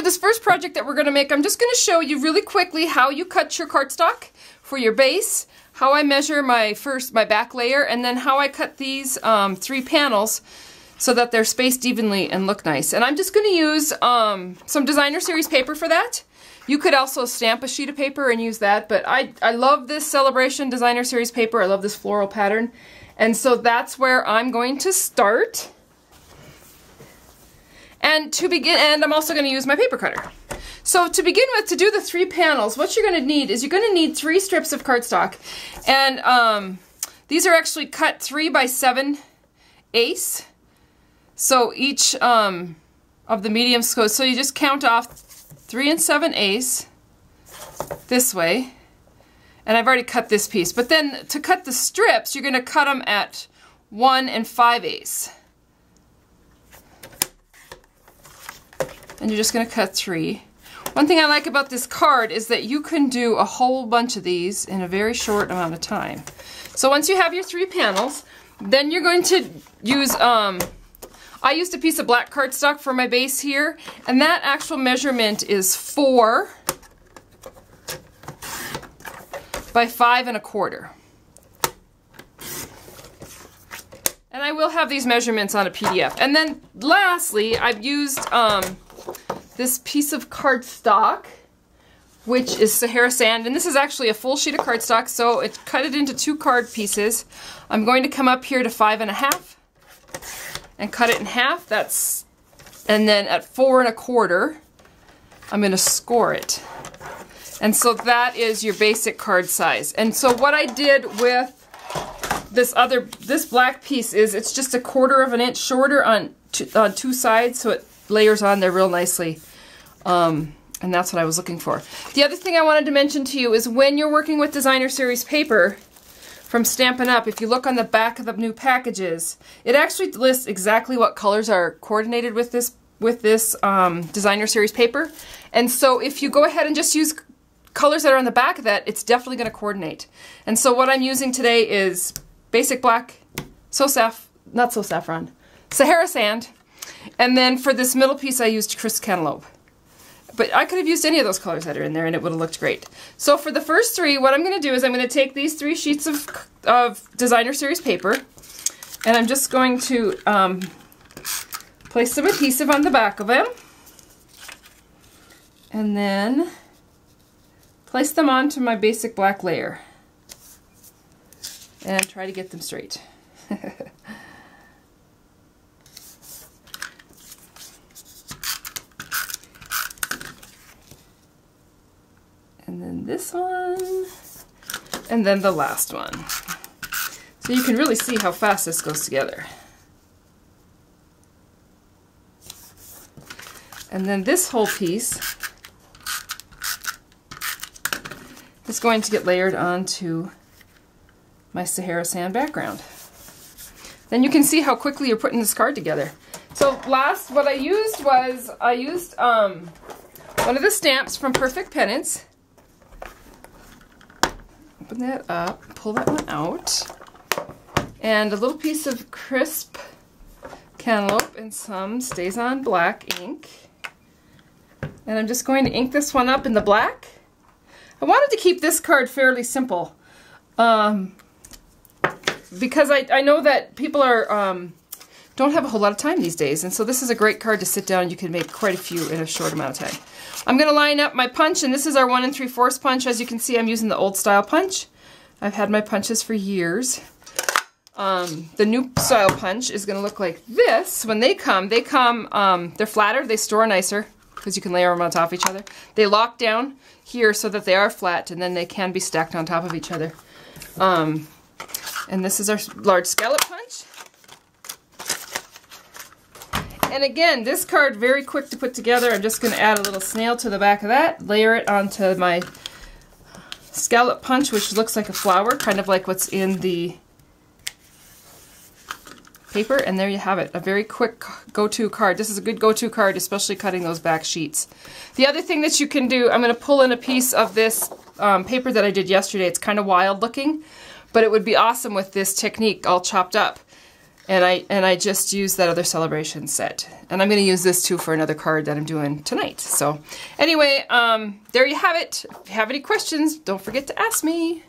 this first project that we're going to make, I'm just going to show you really quickly how you cut your cardstock for your base, how I measure my back layer, and then how I cut these 3 panels so that they're spaced evenly and look nice. And I'm just going to use some Designer Series paper for that. You could also stamp a sheet of paper and use that, but I love this Celebration Designer Series paper. I love this floral pattern. And so that's where I'm going to start. And to begin, and I'm also going to use my paper cutter. So to begin with, to do the 3 panels, what you're going to need is you're going to need 3 strips of cardstock. And these are actually cut 3 by 7/8. So each of the mediums goes, so you just count off 3 7/8 this way. And I've already cut this piece. But then to cut the strips, you're going to cut them at 1 5/8. And you're just going to cut 3. One thing I like about this card is that you can do a whole bunch of these in a very short amount of time. So once you have your 3 panels, then you're going to use, I used a piece of black cardstock for my base here, and that actual measurement is 4 by 5 1/4. And I will have these measurements on a PDF. And then lastly, I've used this piece of cardstock, which is Sahara Sand, and this is actually a full sheet of cardstock, so it's cut it into 2 card pieces. I'm going to come up here to 5 1/2 and cut it in half. And then at 4 1/4, I'm going to score it. And so that is your basic card size. And so what I did with this black piece is it's just 1/4 inch shorter on 2 sides, so it layers on there real nicely. And that's what I was looking for. The other thing I wanted to mention to you is when you're working with Designer Series paper from Stampin' Up!, if you look on the back of the new packages, it actually lists exactly what colors are coordinated with this Designer Series paper. And so if you go ahead and just use colors that are on the back of that, it's definitely going to coordinate. And so what I'm using today is basic black, Sahara Sand, and then for this middle piece I used Crisp Cantaloupe. But I could have used any of those colors that are in there and it would have looked great. So for the first 3, what I'm going to do is I'm going to take these 3 sheets of Designer Series paper, and I'm just going to place some adhesive on the back of them, and then place them onto my basic black layer and try to get them straight. And then this one, and then the last one. So you can really see how fast this goes together. And then this whole piece is going to get layered onto my Sahara Sand background. Then you can see how quickly you're putting this card together. So what I used was, one of the stamps from Perfect Penance. Open that up, pull that one out, and a little piece of Crisp Cantaloupe and some StazOn black ink. And I'm just going to ink this one up in the black. I wanted to keep this card fairly simple because I know that people don't have a whole lot of time these days, and so this is a great card to sit down and you can make quite a few in a short amount of time. I'm going to line up my punch, and this is our 1 3/4 punch. As you can see, I'm using the old style punch. I've had my punches for years. The new style punch is going to look like this. When they come, they're flatter, they store nicer because you can layer them on top of each other. They lock down here so that they are flat, and then they can be stacked on top of each other. And this is our large scallop punch. And again, this card, very quick to put together. I'm just going to add a little snail to the back of that, layer it onto my scallop punch, which looks like a flower, kind of like what's in the paper, and there you have it. A very quick go-to card. This is a good go-to card, especially cutting those back sheets. The other thing that you can do, I'm going to pull in a piece of this paper that I did yesterday. It's kind of wild looking, but it would be awesome with this technique all chopped up. And I just used that other celebration set. And I'm going to use this too for another card that I'm doing tonight. So anyway, there you have it. If you have any questions, don't forget to ask me.